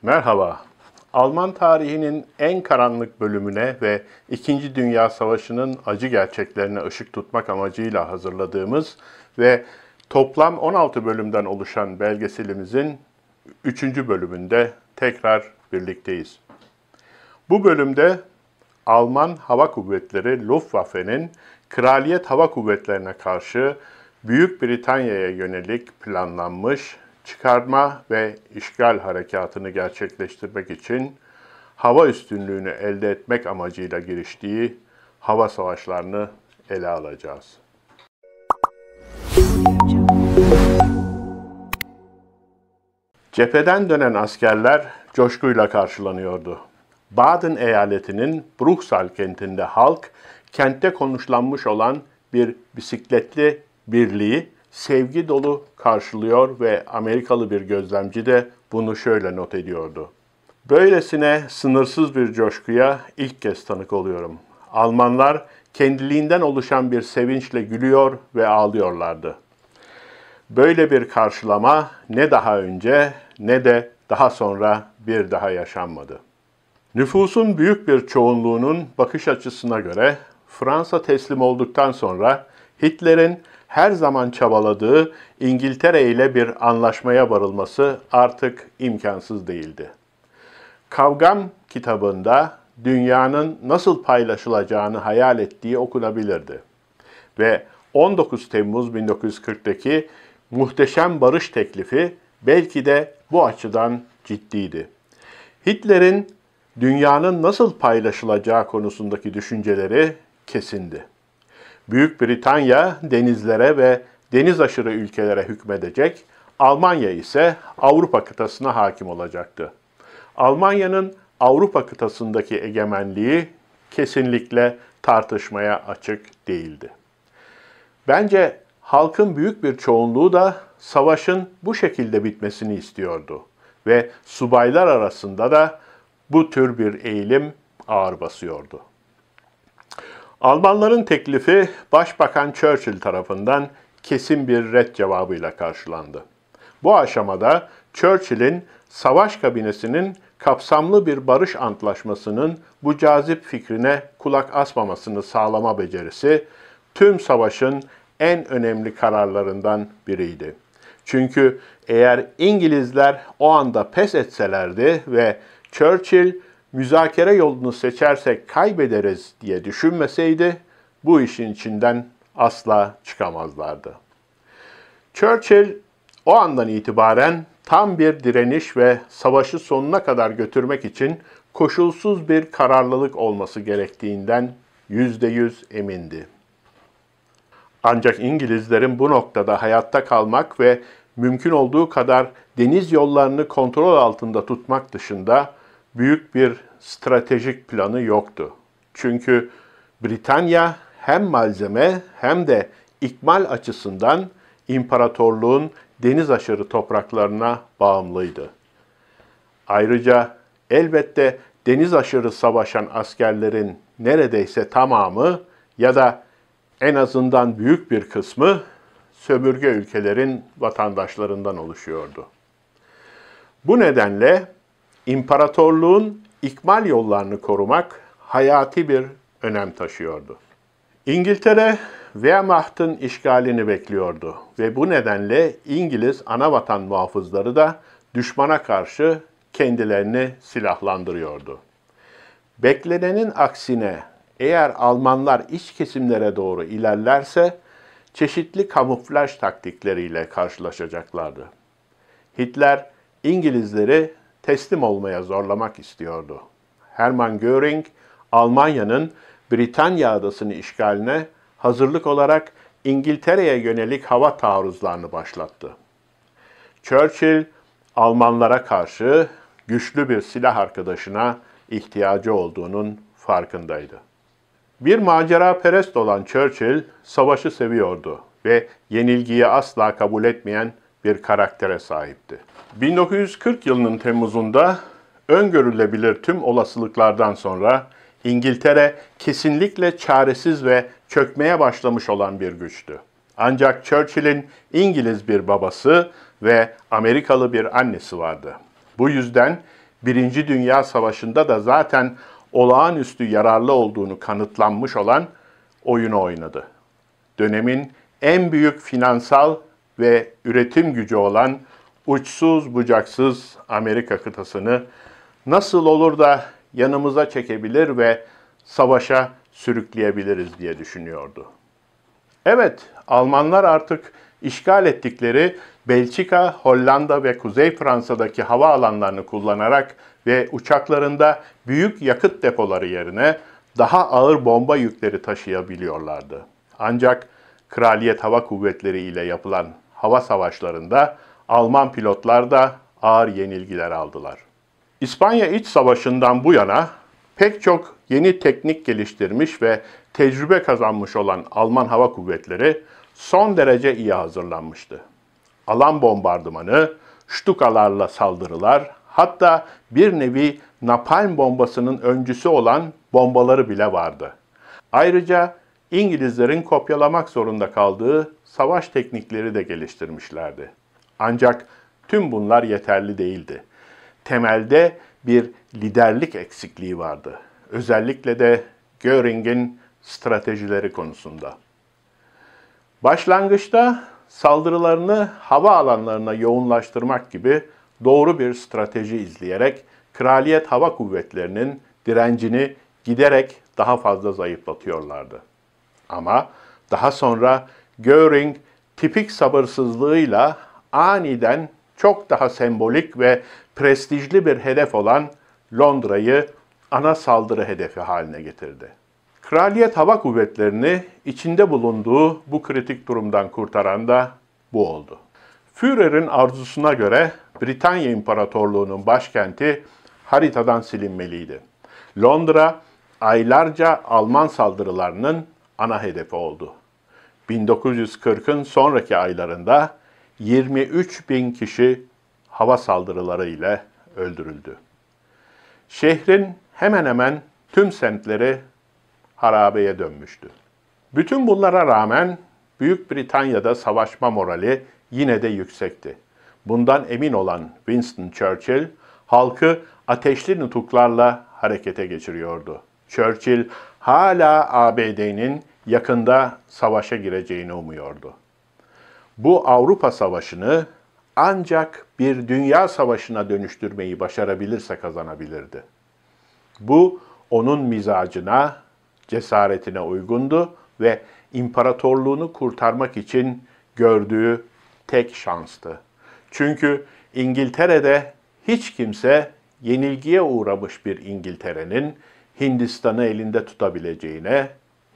Merhaba. Alman tarihinin en karanlık bölümüne ve İkinci Dünya Savaşı'nın acı gerçeklerine ışık tutmak amacıyla hazırladığımız ve toplam 16 bölümden oluşan belgeselimizin 3. bölümünde tekrar birlikteyiz. Bu bölümde Alman Hava Kuvvetleri Luftwaffe'nin Kraliyet Hava Kuvvetlerine karşı Büyük Britanya'ya yönelik planlanmış çıkarma ve işgal harekatını gerçekleştirmek için hava üstünlüğünü elde etmek amacıyla giriştiği hava savaşlarını ele alacağız. Cepheden dönen askerler coşkuyla karşılanıyordu. Baden eyaletinin Bruchsal kentinde halk, kentte konuşlanmış olan bir bisikletli birliği sevgi dolu karşılıyor ve Amerikalı bir gözlemci de bunu şöyle not ediyordu. Böylesine sınırsız bir coşkuya ilk kez tanık oluyorum. Almanlar kendiliğinden oluşan bir sevinçle gülüyor ve ağlıyorlardı. Böyle bir karşılama ne daha önce ne de daha sonra bir daha yaşanmadı. Nüfusun büyük bir çoğunluğunun bakış açısına göre Fransa teslim olduktan sonra Hitler'in her zaman çabaladığı İngiltere ile bir anlaşmaya varılması artık imkansız değildi. Kavgam kitabında dünyanın nasıl paylaşılacağını hayal ettiği okunabilirdi. Ve 19 Temmuz 1940'daki muhteşem barış teklifi belki de bu açıdan ciddiydi. Hitler'in dünyanın nasıl paylaşılacağı konusundaki düşünceleri kesindi. Büyük Britanya denizlere ve deniz aşırı ülkelere hükmedecek, Almanya ise Avrupa kıtasına hakim olacaktı. Almanya'nın Avrupa kıtasındaki egemenliği kesinlikle tartışmaya açık değildi. Bence halkın büyük bir çoğunluğu da savaşın bu şekilde bitmesini istiyordu ve subaylar arasında da bu tür bir eğilim ağır basıyordu. Almanların teklifi Başbakan Churchill tarafından kesin bir ret cevabıyla karşılandı. Bu aşamada Churchill'in savaş kabinesinin kapsamlı bir barış antlaşmasının bu cazip fikrine kulak asmamasını sağlama becerisi tüm savaşın en önemli kararlarından biriydi. Çünkü eğer İngilizler o anda pes etselerdi ve Churchill müzakere yolunu seçersek kaybederiz diye düşünmeseydi bu işin içinden asla çıkamazlardı. Churchill o andan itibaren tam bir direniş ve savaşı sonuna kadar götürmek için koşulsuz bir kararlılık olması gerektiğinden %100 emindi. Ancak İngilizlerin bu noktada hayatta kalmak ve mümkün olduğu kadar deniz yollarını kontrol altında tutmak dışında büyük bir stratejik planı yoktu. Çünkü Britanya hem malzeme hem de ikmal açısından imparatorluğun deniz aşırı topraklarına bağımlıydı. Ayrıca elbette deniz aşırı savaşan askerlerin neredeyse tamamı ya da en azından büyük bir kısmı sömürge ülkelerin vatandaşlarından oluşuyordu. Bu nedenle imparatorluğun ikmal yollarını korumak hayati bir önem taşıyordu. İngiltere, Wehrmacht'ın işgalini bekliyordu ve bu nedenle İngiliz anavatan muhafızları da düşmana karşı kendilerini silahlandırıyordu. Beklenenin aksine eğer Almanlar iç kesimlere doğru ilerlerse çeşitli kamuflaj taktikleriyle karşılaşacaklardı. Hitler İngilizleri teslim olmaya zorlamak istiyordu. Hermann Göring, Almanya'nın Britanya adasını işgaline hazırlık olarak İngiltere'ye yönelik hava taarruzlarını başlattı. Churchill, Almanlara karşı güçlü bir silah arkadaşına ihtiyacı olduğunun farkındaydı. Bir maceraperest olan Churchill, savaşı seviyordu ve yenilgiyi asla kabul etmeyen bir karaktere sahipti. 1940 yılının Temmuz'unda öngörülebilir tüm olasılıklardan sonra İngiltere kesinlikle çaresiz ve çökmeye başlamış olan bir güçtü. Ancak Churchill'in İngiliz bir babası ve Amerikalı bir annesi vardı. Bu yüzden Birinci Dünya Savaşı'nda da zaten olağanüstü yararlı olduğunu kanıtlanmış olan oyunu oynadı. Dönemin en büyük finansal ve üretim gücü olan uçsuz bucaksız Amerika kıtasını nasıl olur da yanımıza çekebilir ve savaşa sürükleyebiliriz diye düşünüyordu. Evet, Almanlar artık işgal ettikleri Belçika, Hollanda ve Kuzey Fransa'daki hava alanlarını kullanarak ve uçaklarında büyük yakıt depoları yerine daha ağır bomba yükleri taşıyabiliyorlardı. Ancak Kraliyet Hava Kuvvetleri ile yapılan hava savaşlarında Alman pilotlar da ağır yenilgiler aldılar. İspanya İç Savaşı'ndan bu yana pek çok yeni teknik geliştirmiş ve tecrübe kazanmış olan Alman Hava Kuvvetleri son derece iyi hazırlanmıştı. Alan bombardımanı, Stukalarla saldırılar, hatta bir nevi napalm bombasının öncüsü olan bombaları bile vardı. Ayrıca İngilizlerin kopyalamak zorunda kaldığı savaş teknikleri de geliştirmişlerdi. Ancak tüm bunlar yeterli değildi. Temelde bir liderlik eksikliği vardı. Özellikle de Göring'in stratejileri konusunda. Başlangıçta saldırılarını hava alanlarına yoğunlaştırmak gibi doğru bir strateji izleyerek Kraliyet Hava Kuvvetleri'nin direncini giderek daha fazla zayıflatıyorlardı. Ama daha sonra Göring tipik sabırsızlığıyla aniden çok daha sembolik ve prestijli bir hedef olan Londra'yı ana saldırı hedefi haline getirdi. Kraliyet Hava Kuvvetleri'ni içinde bulunduğu bu kritik durumdan kurtaran da bu oldu. Führer'in arzusuna göre Britanya İmparatorluğu'nun başkenti haritadan silinmeliydi. Londra aylarca Alman saldırılarının ana hedefi oldu. 1940'ın sonraki aylarında 23 bin kişi hava saldırıları ile öldürüldü. Şehrin hemen hemen tüm semtleri harabeye dönmüştü. Bütün bunlara rağmen Büyük Britanya'da savaşma morali yine de yüksekti. Bundan emin olan Winston Churchill, halkı ateşli nutuklarla harekete geçiriyordu. Churchill hala ABD'nin yakında savaşa gireceğini umuyordu. Bu Avrupa Savaşı'nı ancak bir dünya savaşına dönüştürmeyi başarabilirse kazanabilirdi. Bu onun mizacına, cesaretine uygundu ve imparatorluğunu kurtarmak için gördüğü tek şanstı. Çünkü İngiltere'de hiç kimse yenilgiye uğramış bir İngiltere'nin Hindistan'ı elinde tutabileceğine,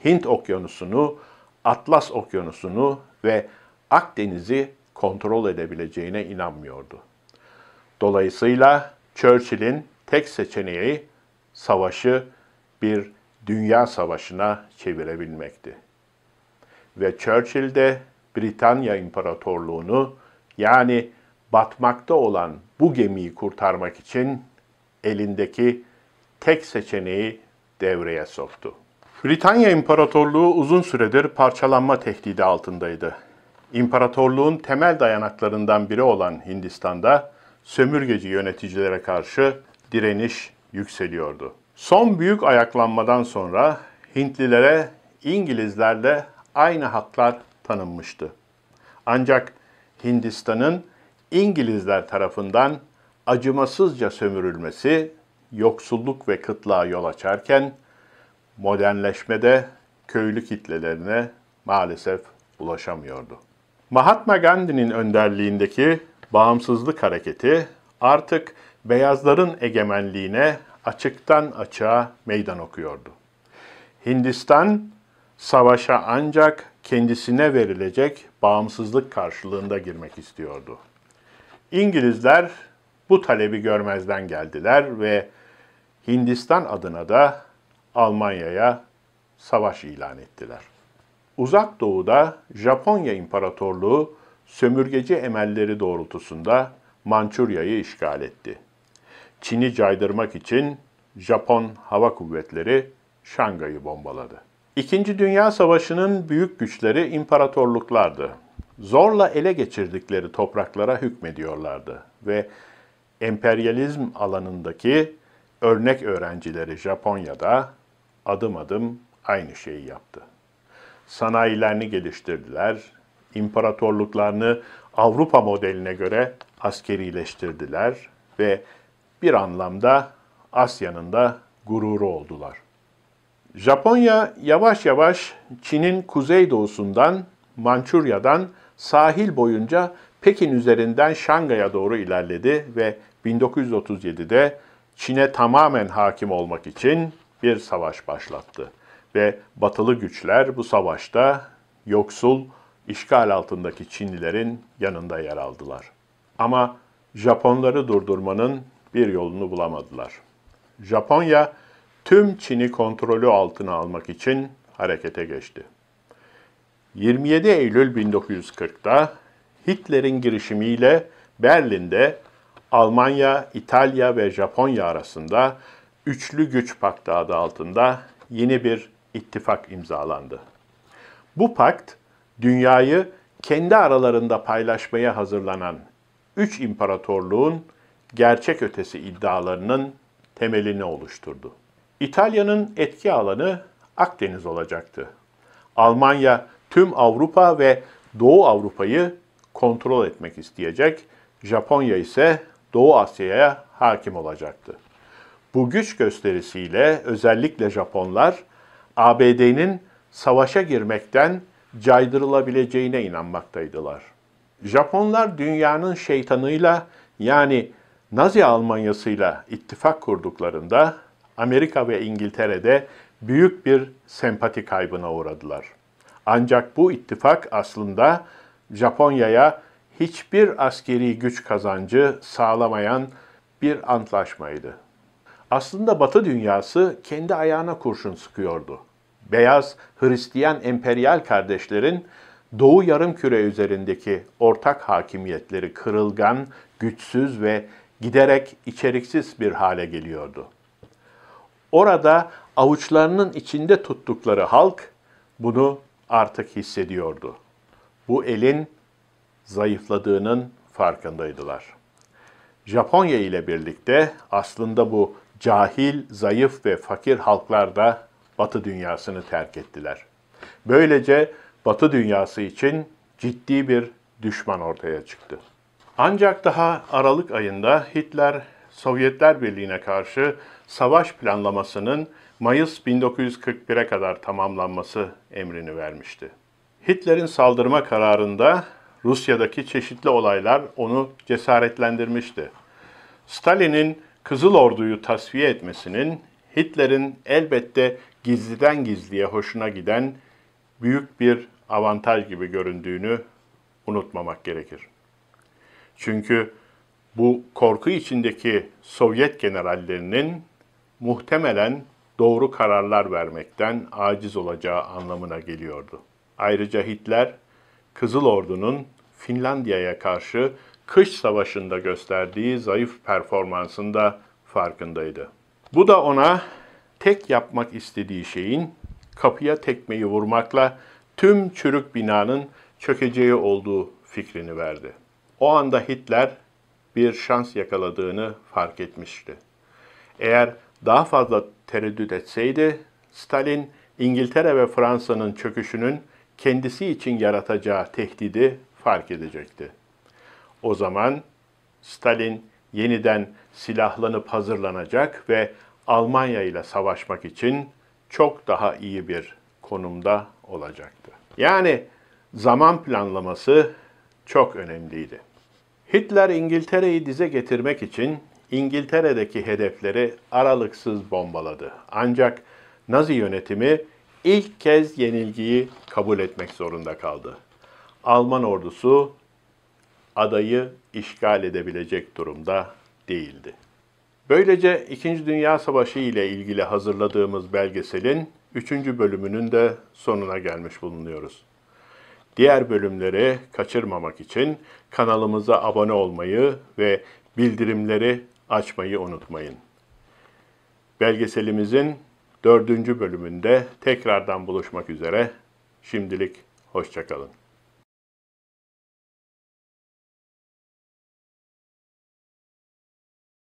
Hint Okyanusu'nu, Atlas Okyanusu'nu ve Akdeniz'i kontrol edebileceğine inanmıyordu. Dolayısıyla Churchill'in tek seçeneği savaşı bir dünya savaşına çevirebilmekti. Ve Churchill de Britanya İmparatorluğu'nu, yani batmakta olan bu gemiyi kurtarmak için elindeki tek seçeneği devreye soktu. Britanya İmparatorluğu uzun süredir parçalanma tehdidi altındaydı. İmparatorluğun temel dayanaklarından biri olan Hindistan'da sömürgeci yöneticilere karşı direniş yükseliyordu. Son büyük ayaklanmadan sonra Hintlilere İngilizlerle aynı haklar tanınmıştı. Ancak Hindistan'ın İngilizler tarafından acımasızca sömürülmesi yoksulluk ve kıtlığa yol açarken modernleşmede köylü kitlelerine maalesef ulaşamıyordu. Mahatma Gandhi'nin önderliğindeki bağımsızlık hareketi artık beyazların egemenliğine açıktan açığa meydan okuyordu. Hindistan, savaşa ancak kendisine verilecek bağımsızlık karşılığında girmek istiyordu. İngilizler bu talebi görmezden geldiler ve Hindistan adına da Almanya'ya savaş ilan ettiler. Uzak Doğu'da Japonya İmparatorluğu sömürgeci emelleri doğrultusunda Mançurya'yı işgal etti. Çin'i caydırmak için Japon Hava Kuvvetleri Şangay'ı bombaladı. İkinci Dünya Savaşı'nın büyük güçleri imparatorluklardı. Zorla ele geçirdikleri topraklara hükmediyorlardı ve emperyalizm alanındaki örnek öğrencileri Japonya'da adım adım aynı şeyi yaptı. Sanayilerini geliştirdiler, imparatorluklarını Avrupa modeline göre askerileştirdiler ve bir anlamda Asya'nın da gururu oldular. Japonya yavaş yavaş Çin'in kuzeydoğusundan, Mançurya'dan sahil boyunca Pekin üzerinden Şangay'a doğru ilerledi ve 1937'de Çin'e tamamen hakim olmak için bir savaş başlattı. Ve batılı güçler bu savaşta yoksul, işgal altındaki Çinlilerin yanında yer aldılar. Ama Japonları durdurmanın bir yolunu bulamadılar. Japonya tüm Çin'i kontrolü altına almak için harekete geçti. 27 Eylül 1940'da Hitler'in girişimiyle Berlin'de Almanya, İtalya ve Japonya arasında Üçlü Güç Paktı adı altında yeni bir ittifak imzalandı. Bu pakt, dünyayı kendi aralarında paylaşmaya hazırlanan üç imparatorluğun gerçek ötesi iddialarının temelini oluşturdu. İtalya'nın etki alanı Akdeniz olacaktı. Almanya tüm Avrupa ve Doğu Avrupa'yı kontrol etmek isteyecek, Japonya ise Doğu Asya'ya hakim olacaktı. Bu güç gösterisiyle özellikle Japonlar, ABD'nin savaşa girmekten caydırılabileceğine inanmaktaydılar. Japonlar dünyanın şeytanıyla yani Nazi Almanyası'yla ittifak kurduklarında Amerika ve İngiltere'de büyük bir sempati kaybına uğradılar. Ancak bu ittifak aslında Japonya'ya hiçbir askeri güç kazancı sağlamayan bir antlaşmaydı. Aslında Batı dünyası kendi ayağına kurşun sıkıyordu. Beyaz Hristiyan emperyal kardeşlerin Doğu Yarımküre üzerindeki ortak hakimiyetleri kırılgan, güçsüz ve giderek içeriksiz bir hale geliyordu. Orada avuçlarının içinde tuttukları halk bunu artık hissediyordu. Bu elin zayıfladığının farkındaydılar. Japonya ile birlikte aslında bu cahil, zayıf ve fakir halklar da Batı dünyasını terk ettiler. Böylece Batı dünyası için ciddi bir düşman ortaya çıktı. Ancak daha Aralık ayında Hitler, Sovyetler Birliği'ne karşı savaş planlamasının Mayıs 1941'e kadar tamamlanması emrini vermişti. Hitler'in saldırma kararında Rusya'daki çeşitli olaylar onu cesaretlendirmişti. Stalin'in Kızıl Ordu'yu tasfiye etmesinin Hitler'in elbette gizliden gizliye hoşuna giden büyük bir avantaj gibi göründüğünü unutmamak gerekir. Çünkü bu korku içindeki Sovyet generallerinin muhtemelen doğru kararlar vermekten aciz olacağı anlamına geliyordu. Ayrıca Hitler, Kızıl Ordu'nun Finlandiya'ya karşı kış savaşında gösterdiği zayıf performansında farkındaydı. Bu da ona tek yapmak istediği şeyin kapıya tekmeyi vurmakla tüm çürük binanın çökeceği olduğu fikrini verdi. O anda Hitler bir şans yakaladığını fark etmişti. Eğer daha fazla tereddüt etseydi, Stalin, İngiltere ve Fransa'nın çöküşünün kendisi için yaratacağı tehdidi fark edecekti. O zaman Stalin yeniden silahlanıp hazırlanacak ve Almanya ile savaşmak için çok daha iyi bir konumda olacaktı. Yani zaman planlaması çok önemliydi. Hitler İngiltere'yi dize getirmek için İngiltere'deki hedefleri aralıksız bombaladı. Ancak Nazi yönetimi ilk kez yenilgiyi kabul etmek zorunda kaldı. Alman ordusu adayı işgal edebilecek durumda değildi. Böylece İkinci Dünya Savaşı ile ilgili hazırladığımız belgeselin 3. bölümünün de sonuna gelmiş bulunuyoruz. Diğer bölümleri kaçırmamak için kanalımıza abone olmayı ve bildirimleri açmayı unutmayın. Belgeselimizin 4. bölümünde tekrardan buluşmak üzere. Şimdilik hoşça kalın.